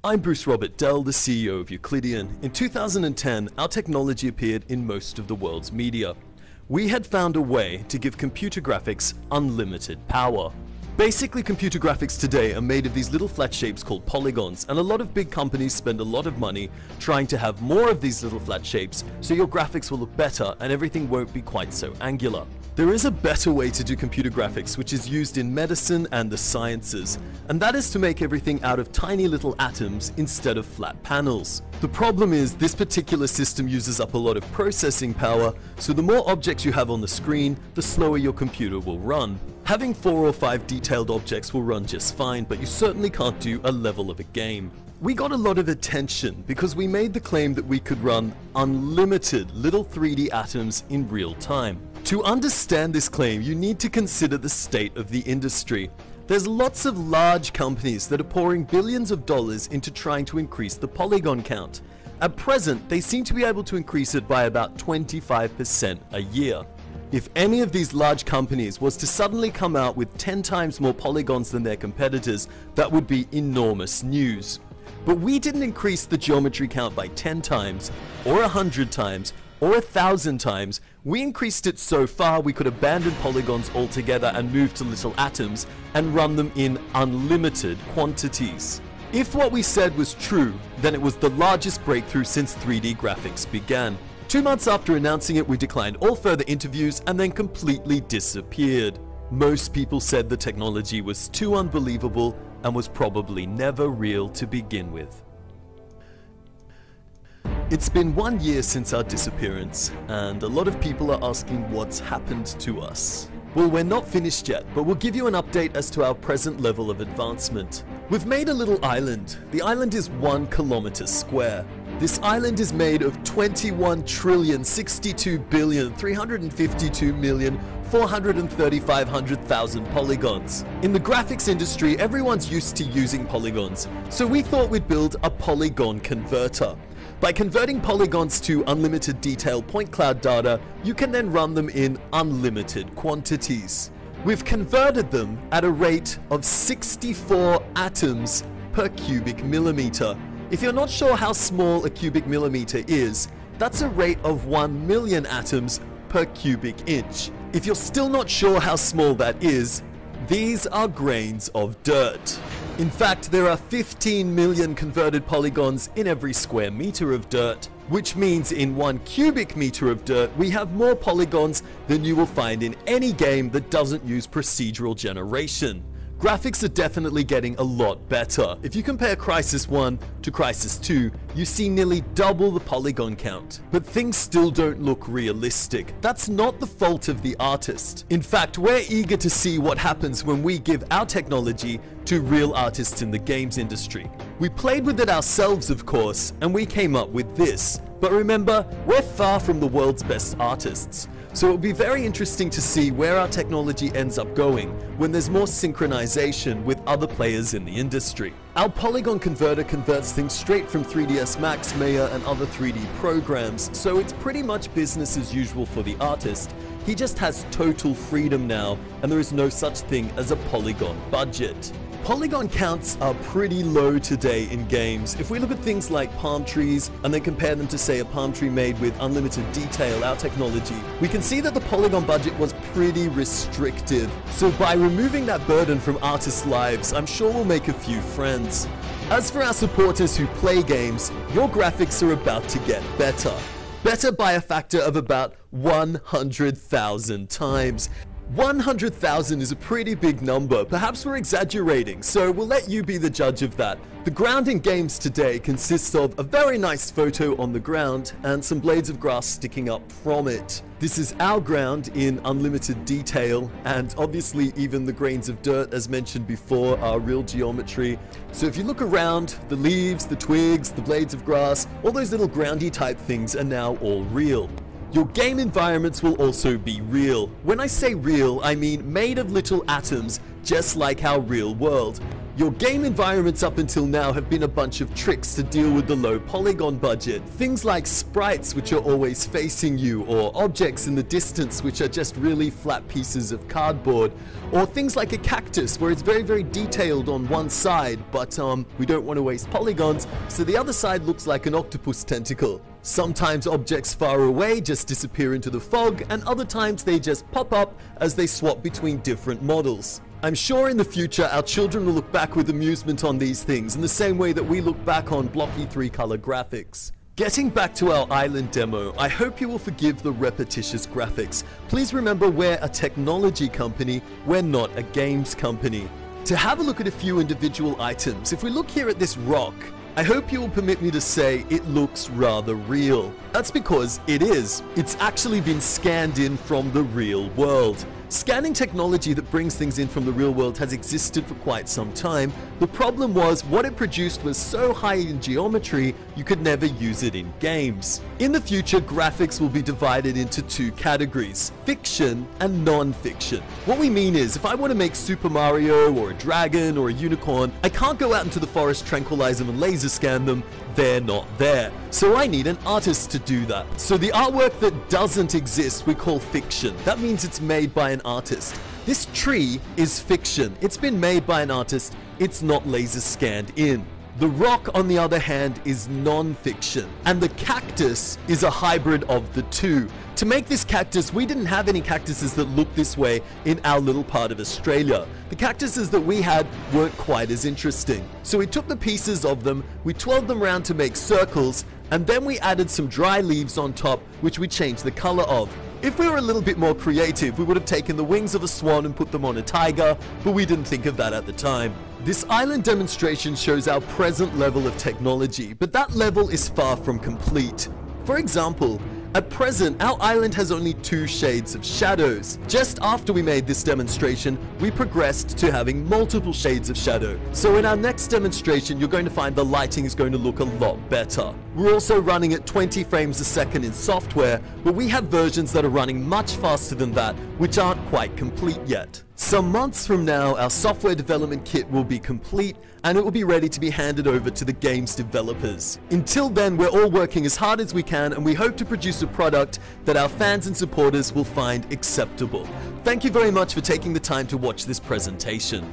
I'm Bruce Robert Dell, the CEO of Euclidean. In 2010, our technology appeared in most of the world's media. We had found a way to give computer graphics unlimited power. Basically, computer graphics today are made of these little flat shapes called polygons, and a lot of big companies spend a lot of money trying to have more of these little flat shapes so your graphics will look better and everything won't be quite so angular. There is a better way to do computer graphics which is used in medicine and the sciences, and that is to make everything out of tiny little atoms instead of flat panels. The problem is this particular system uses up a lot of processing power, so the more objects you have on the screen, the slower your computer will run. Having 4 or 5 detailed objects will run just fine, but you certainly can't do a level of a game. We got a lot of attention because we made the claim that we could run unlimited little 3D atoms in real time. To understand this claim, you need to consider the state of the industry. There's lots of large companies that are pouring billions of dollars into trying to increase the polygon count. At present, they seem to be able to increase it by about 25% a year. If any of these large companies was to suddenly come out with 10 times more polygons than their competitors, that would be enormous news. But we didn't increase the geometry count by 10 times, or 100 times, or 1,000 times. We increased it so far we could abandon polygons altogether and move to little atoms and run them in unlimited quantities. If what we said was true, then it was the largest breakthrough since 3D graphics began. 2 months after announcing it, we declined all further interviews and then completely disappeared. Most people said the technology was too unbelievable and was probably never real to begin with. It's been 1 year since our disappearance, and a lot of people are asking what's happened to us. Well, we're not finished yet, but we'll give you an update as to our present level of advancement. We've made a little island. The island is 1 kilometer square. This island is made of 21,062,352,435,000 polygons. In the graphics industry, everyone's used to using polygons, so we thought we'd build a polygon converter. By converting polygons to unlimited detail point cloud data, you can then run them in unlimited quantities. We've converted them at a rate of 64 atoms per cubic millimeter. If you're not sure how small a cubic millimeter is, that's a rate of 1 million atoms per cubic inch. If you're still not sure how small that is, these are grains of dirt. In fact, there are 15 million converted polygons in every square meter of dirt, which means in 1 cubic meter of dirt, we have more polygons than you will find in any game that doesn't use procedural generation. Graphics are definitely getting a lot better. If you compare Crysis 1 to Crysis 2, you see nearly double the polygon count. But things still don't look realistic. That's not the fault of the artist. In fact, we're eager to see what happens when we give our technology to real artists in the games industry. We played with it ourselves, of course, and we came up with this. But remember, we're far from the world's best artists. So it'll be very interesting to see where our technology ends up going when there's more synchronization with other players in the industry. Our polygon converter converts things straight from 3ds Max, Maya, and other 3D programs, so it's pretty much business as usual for the artist. He just has total freedom now, and there is no such thing as a polygon budget. Polygon counts are pretty low today in games. If we look at things like palm trees and then compare them to, say, a palm tree made with unlimited detail, our technology, we can see that the polygon budget was pretty restrictive. So by removing that burden from artists' lives, I'm sure we'll make a few friends. As for our supporters who play games, your graphics are about to get better. Better by a factor of about 100,000 times. 100,000 is a pretty big number. Perhaps we're exaggerating, so we'll let you be the judge of that. The ground in games today consists of a very nice photo on the ground and some blades of grass sticking up from it. This is our ground in unlimited detail, and obviously even the grains of dirt, as mentioned before, are real geometry. So if you look around, the leaves, the twigs, the blades of grass, all those little groundy type things are now all real. Your game environments will also be real. When I say real, I mean made of little atoms, just like our real world. Your game environments up until now have been a bunch of tricks to deal with the low polygon budget. Things like sprites which are always facing you, or objects in the distance which are just really flat pieces of cardboard, or things like a cactus where it's very detailed on one side, but we don't want to waste polygons, so the other side looks like an octopus tentacle. Sometimes objects far away just disappear into the fog, and other times they just pop up as they swap between different models. I'm sure in the future our children will look back with amusement on these things in the same way that we look back on blocky 3-color graphics. Getting back to our island demo, I hope you will forgive the repetitious graphics. Please remember we're a technology company, we're not a games company. To have a look at a few individual items, if we look here at this rock, I hope you will permit me to say it looks rather real. That's because it is. It's actually been scanned in from the real world. Scanning technology that brings things in from the real world has existed for quite some time. The problem was what it produced was so high in geometry you could never use it in games. In the future, graphics will be divided into two categories: fiction and non-fiction. What we mean is, if I want to make Super Mario or a dragon or a unicorn, I can't go out into the forest, tranquilize them and laser scan them. They're not there. So I need an artist to do that. So the artwork that doesn't exist we call fiction. That means it's made by an artist. This tree is fiction. It's been made by an artist. It's not laser scanned in. The rock, on the other hand, is non-fiction, and the cactus is a hybrid of the two. To make this cactus, we didn't have any cactuses that looked this way in our little part of Australia. The cactuses that we had weren't quite as interesting. So we took the pieces of them, we twirled them around to make circles, and then we added some dry leaves on top, which we changed the color of. If we were a little bit more creative, we would have taken the wings of a swan and put them on a tiger, but we didn't think of that at the time. This island demonstration shows our present level of technology, but that level is far from complete. For example, at present, our island has only 2 shades of shadows. Just after we made this demonstration, we progressed to having multiple shades of shadow. So in our next demonstration, you're going to find the lighting is going to look a lot better. We're also running at 20 frames a second in software, but we have versions that are running much faster than that, which aren't quite complete yet. Some months from now, our software development kit will be complete and it will be ready to be handed over to the game's developers. Until then, we're all working as hard as we can, and we hope to produce a product that our fans and supporters will find acceptable. Thank you very much for taking the time to watch this presentation.